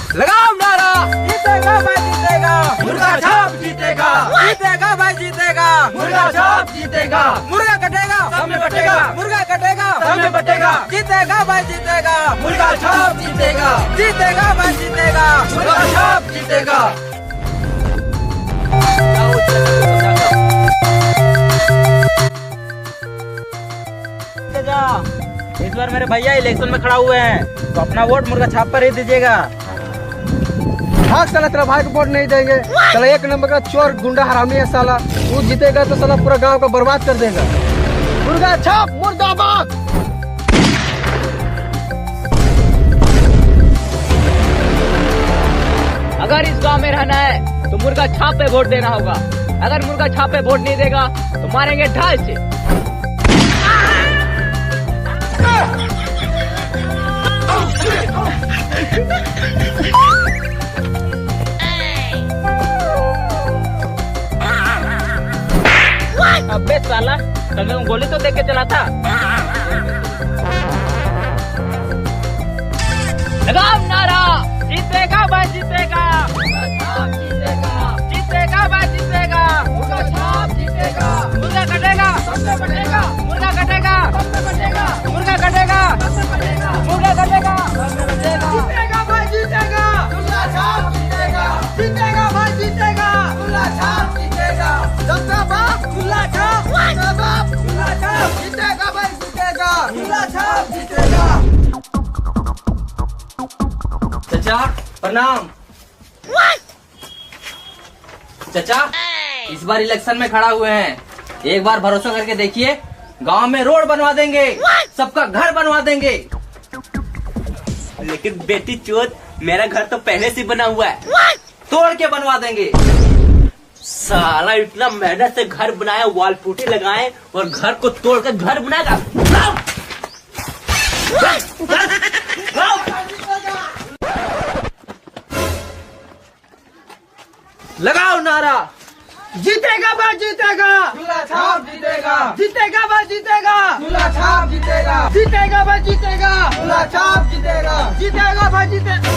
लगाओ नारा, जीतेगा भाई जीतेगा, मुर्गा छाप जीतेगा, जीतेगा भाई जीतेगा, मुर्गा छाप जीतेगा, मुर्गा कटेगा सब में बटेगा, मुर्गा कटेगा सब में बटेगा, जीतेगा भाई जीतेगा, मुर्गा छाप जीतेगा, जीतेगा भाई जीतेगा, मुर्गा छाप जीतेगा। इस बार मेरे भैया इलेक्शन में खड़ा हुए हैं तो अपना वोट मुर्गा छाप पर ही दीजिएगा। हाँ साला तेरा भाई को वोट नहीं देंगे। साला एक नंबर का चोर गुंडा हरामी है साला। तू जीतेगा तो साला पूरा गांव को बर्बाद कर देगा। मुर्गा छाप मुर्दाबाद। अगर इस गांव में रहना है तो मुर्गा छाप पे वोट देना होगा। अगर मुर्गा छाप पे वोट नहीं देगा तो मारेंगे ढाल से। अबे साला कल मैं गोली तो देख के चला था। लगाओ नारा, जीतेगा भाई जीतेगा, जीतेगा, जीतेगा भाई जीतेगा, मुर्गा छाप जीतेगा, मुर्गा कटेगा सबसे बटेगा, मुर्गा कटेगा सबसे बटेगा, मुर्गा कटेगा सबसे बटेगा, मुर्गा कटेगा सबसे बटेगा, जीतेगा भाई जीतेगा, मुर्गा छाप जीतेगा, जीतेगा भाई जीतेगा, मुर्गा छाप जीतेगा, सबका बाप मुर्गा छाप, सबका बाप मुर्गा छाप, जीतेगा भाई जीतेगा, मुर्गा छाप जीतेगा। चाचा प्रणाम। चाचा इस बार इलेक्शन में खड़ा हुए हैं, एक बार भरोसा करके देखिए, गांव में रोड बनवा देंगे, सबका घर बनवा देंगे। लेकिन बेटी चोद, मेरा घर तो पहले से बना हुआ है। तोड़ के बनवा देंगे। साला इतना मेहनत से घर बनाया, वॉल पुट्टी लगाए और घर को तोड़ कर घर बनाएगा। लगाओ नारा, जीतेगा भाई जीतेगा, मुर्गा छाप जीतेगा, जीतेगा भाई जीतेगा, मुर्गा छाप जीतेगा, जीतेगा भाई जीतेगा, मुर्गा छाप जीतेगा, जीतेगा भाई जीतेगा।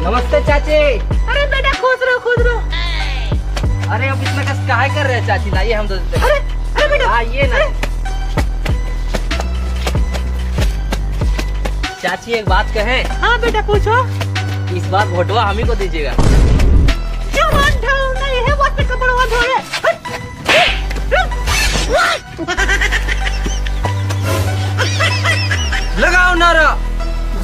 नमस्ते चाची। अरे बेटा खुश रहो खुश रहो। अरे अब इतना कष्ट काहे कर रहे हैं चाची, लाइए हम दे देते हैं। अरे बेटा आइए ना। चाची एक बात कहें, हाँ बेटा पूछो। इस बार वोटवा हम ही को दीजिएगा। लगाओ नारा,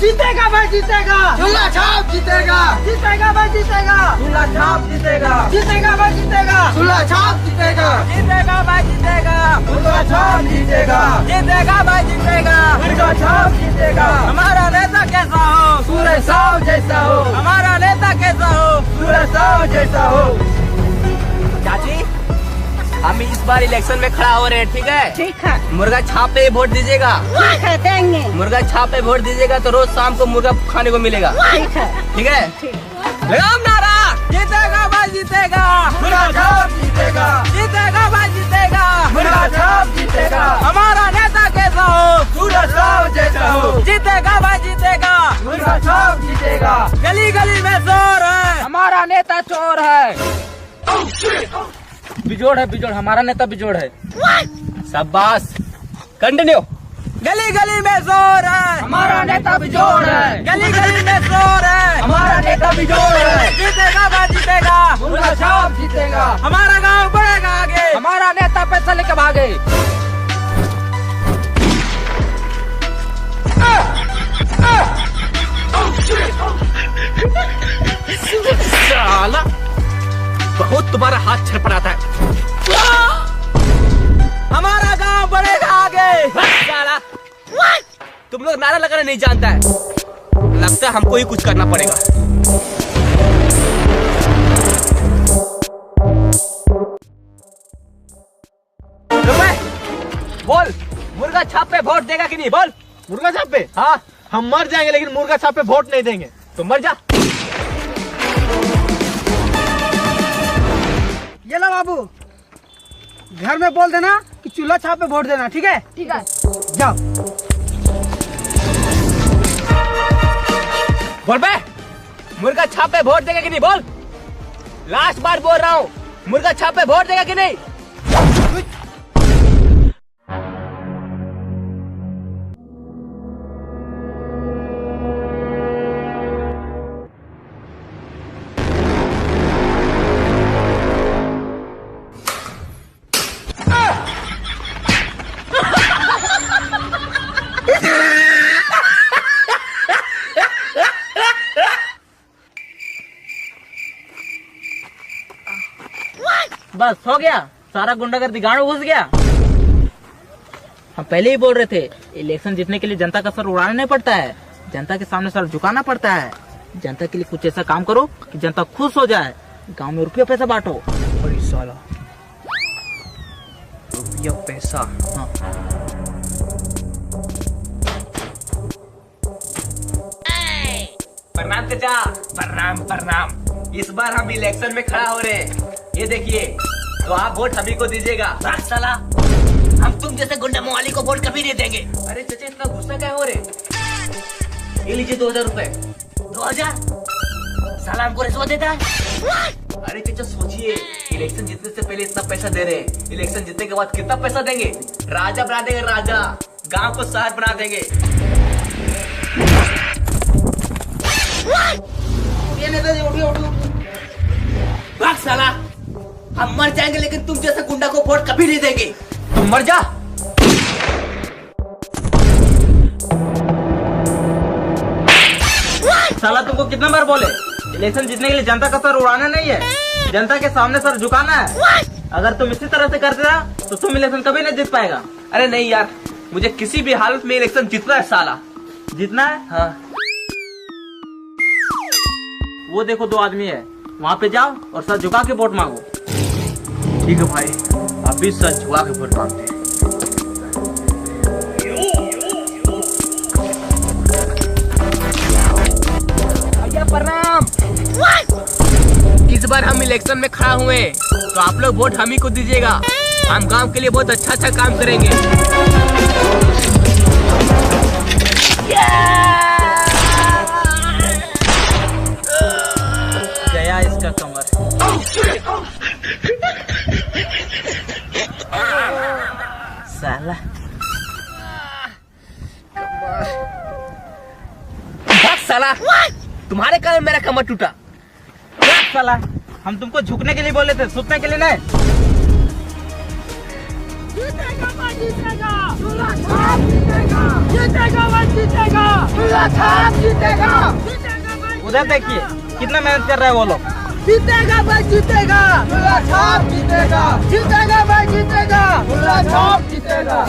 जीतेगा भाई जीतेगा, मुर्गा छाप जीतेगा, जीतेगा भाई जीतेगा, मुर्गा छाप जीतेगा, जीतेगा भाई जीतेगा, मुर्गा छाप जीतेगा, जीतेगा भाई जीतेगा, मुर्गा छाप जीतेगा, जीतेगा भाई जीतेगा, मुर्गा छाप जीतेगा। हमारा नेता कैसा हो, सूरज साव जैसा हो, हमारा नेता कैसा हो, सूरज साव जैसा हो। चाची हम इस बार इलेक्शन में खड़ा हो रहे हैं, ठीक है? ठीक है मुर्गा छाप पे वोट दीजिएगा। ठीक है देंगे। मुर्गा छाप पे वोट दीजिएगा तो रोज शाम को मुर्गा खाने को मिलेगा। ठीक है ठीक है? लगाओ नारा, जीतेगा भाई जीतेगा, मुर्गा छाप जीतेगा, जीतेगा भाई जीतेगा, मुर्गा छाप जीतेगा, हमारा नेता कैसा हो, सूरज साव जैसा हो, जीतेगा भाई जीतेगा, मुर्गा छाप जीतेगा। गली गली में शोर है, हमारा नेता चोर है। बिजोड़ है, बिजोड़, हमारा नेता बिजोड़ है। शाबाश, कंटिन्यू। गली गली में शोर है, हमारा नेता बिजोड़ है, गली गली में शोर है, हमारा नेता बिजोड़ है, जीतेगा भाई जीतेगा, मुर्गा छाप जीतेगा, हमारा गांव बढ़ेगा आगे, हमारा नेता पैसा लेके भागे। साला बहुत तुम्हारा हाथ छड़पड़ाता है। हमारा गांव बढ़ेगा आगे। साला तुम लोग नारा लगाना नहीं जानता है, लगता है हमको ही कुछ करना पड़ेगा। बोल, मुर्गा छाप पे वोट देगा कि नहीं? बोल। मुर्गा छाप पे? हाँ, हम मर जाएंगे लेकिन मुर्गा छाप पे वोट नहीं देंगे। तो मर जा। ये लो बाबू, घर में बोल देना कि चूल्हा छाप पे वोट देना, ठीक है? ठीक है। जाओ। बोल बे, मुर्गा छाप पे वोट देगा कि नहीं? बोल, लास्ट बार बोल रहा हूँ, मुर्गा छाप पे वोट देगा कि नहीं? बस हो गया, सारा गुंडागर्दी गांव में घुस गया। हम पहले ही बोल रहे थे, इलेक्शन जीतने के लिए जनता का सर उड़ाना नहीं पड़ता है, जनता के सामने सर झुकाना पड़ता है। जनता के लिए कुछ ऐसा काम करो कि जनता खुश हो जाए। गांव में रुपया पैसा बांटो। अरे साला, रुपया पैसा। हाँ। प्रणाम चाचा, प्रणाम प्रणाम। इस बार हम इलेक्शन में खड़ा हो रहे हैं, ये देखिए, तो आप वोट हमी को दीजिएगा। साला, हम तुम जैसे गुंडा मवाली को वोट कभी नहीं देंगे। अरे चाचा, इतना गुस्सा क्या हो रहे? ये लीजिए 2000 रुपए। 2000? साला हमको रिश्वत देता है? अरे चाचा सोचिए, इलेक्शन जीतने से पहले इतना पैसा दे रहे हैं, इलेक्शन जीतने के बाद कितना पैसा देंगे? राजा बना देंगे, राजा। गांव को शहर बना देंगे। भाग साला, हम मर जाएंगे लेकिन तुम जैसा गुंडा को वोट कभी नहीं देंगे। तुम मर जा। साला तुमको कितना बार बोले, इलेक्शन जीतने के लिए जनता का सर उड़ाना नहीं है, जनता के सामने सर झुकाना है। अगर तुम इसी तरह से करते रहा तो तुम इलेक्शन कभी नहीं जीत पाएगा। अरे नहीं यार, मुझे किसी भी हालत में इलेक्शन जीतना है। साला जीतना है? हाँ। वो देखो 2 आदमी है, वहाँ पे जाओ और सर झुका के वोट मांगो। ठीक है भाई, अभी सर झुका के वोट मांगते हैं। भैया प्रणाम। इस बार हम इलेक्शन में खड़ा हुए हैं, तो आप लोग वोट हम ही को दीजिएगा। हम गांव के लिए बहुत अच्छा काम करेंगे। गया इसका कमर। साला साला, तुम्हारे कारण मेरा कमर टूटा। साला, हम तुमको झुकने के लिए बोले थे, सुतने के लिए नहीं। जीतेगा भाई जीतेगा, दूल्हा छाप जीतेगा, जीतेगा भाई जीतेगा, दूल्हा छाप जीतेगा, जीतेगा भाई। उधर देखिए कितना मेहनत कर रहे हैं वो लोग। जीतेगा भाई जीतेगा, दूल्हा छाप जीतेगा, जीतेगा भाई जीतेगा, दूल्हा छाप जीतेगा।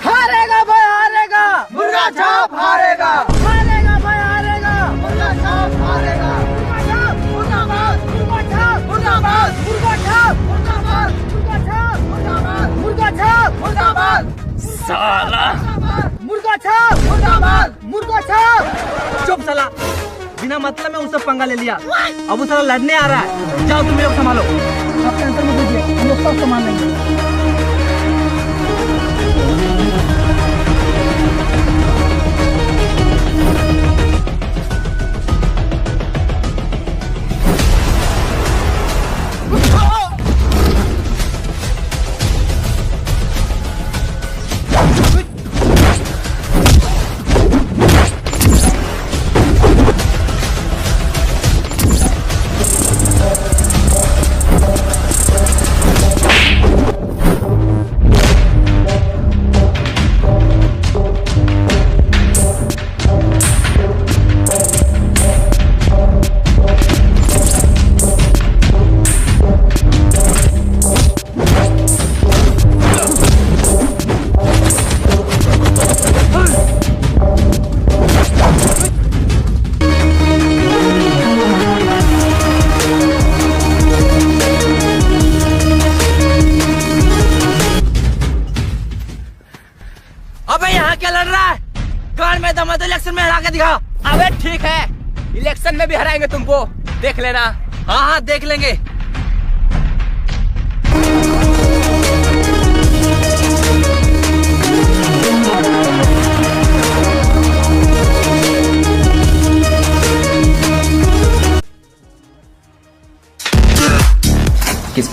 हारेगा भाई हारेगा, मुर्गा छाप हारेगा, हारेगा भाई हारेगा, मुर्गा छाप हारेगा, मुर्गा छाप मुर्दाबाद, मुर्गा छाप मुर्दाबाद, मुर्गा छाप मुर्दाबाद, मुर्गा छाप मुर्दाबाद, मुर्गा छाप मुर्दाबाद। साला मुर्गा छाप मुर्दाबाद, मुर्गा छाप। चुप साला, बिना मतलब में उससे पंगा ले लिया, अब वो साला लड़ने आ रहा है। जाओ तुम लोग संभालो। आप टेंशन मत लीजिए, हम लोग सब संभाल लेंगे। इलेक्शन में हरा के दिखा। अबे ठीक है, इलेक्शन में भी हराएंगे तुमको, देख लेना। हाँ हाँ देख लेंगे।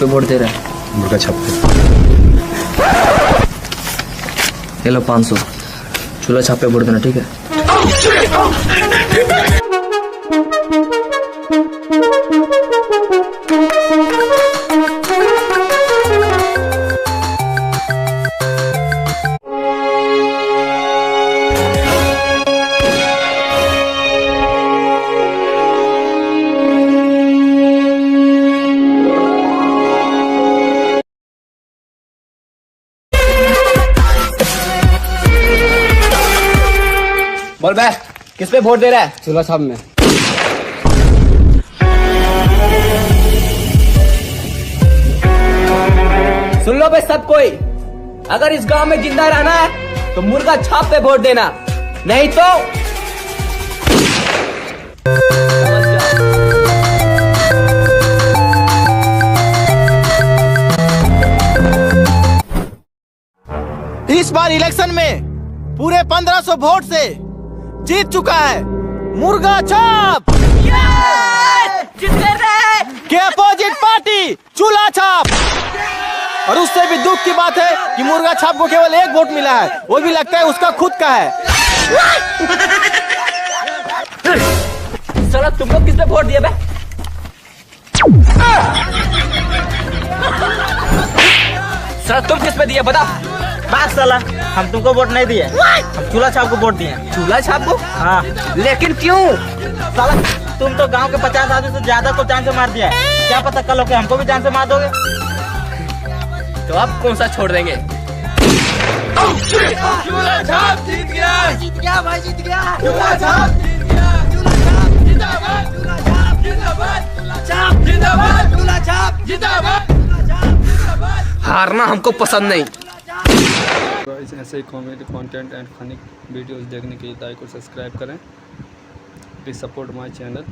पे वोट दे रहा है? मुर्गा छाप पे। ये लो 500, चूल्हा छाप पे वोट देना, ठीक है? बोल बे, किस पे वोट दे रहा है? चूल्हा छाप में। सुन लो बे सब कोई, अगर इस गांव में जिंदा रहना है तो मुर्गा छाप पे वोट देना, नहीं तो इस बार इलेक्शन में पूरे 1500 वोट से जीत चुका है मुर्गा छाप के अपोजिट पार्टी चूल्हा छाप। और उससे भी दुख की बात है कि मुर्गा छाप को केवल 1 वोट मिला है, वो भी लगता है उसका खुद का है। साला तुम लोग किस पे वोट दिए बे? साला तुम किस पे दिए बता? बात साला, हम तुमको वोट नहीं दिए, हम चूल्हा छाप को वोट दिए। चूल्हा छाप को? हाँ, लेकिन क्यों? साला तुम तो गांव के 50 आदमी से ज्यादा को जान से मार दिया है, क्या पता कल होके हमको भी जान से मार दोगे। तो अब कौन सा छोड़ देंगे? चूल्हा छाप जीत गया, जीत गया भाई, जीत गया। चूल्हा छाप जीत गया, चूल्हा छाप जिंदाबाद, चूल्हा छाप जिंदाबाद, चूल्हा छाप जिंदाबाद, चूल्हा छाप जिंदाबाद, चूल्हा छाप जिंदाबाद। हारना हमको पसंद नहीं। गाइस ऐसे ही comedy content and funny videos देखने के लिए लाइक और सब्सक्राइब करें। Please support my channel.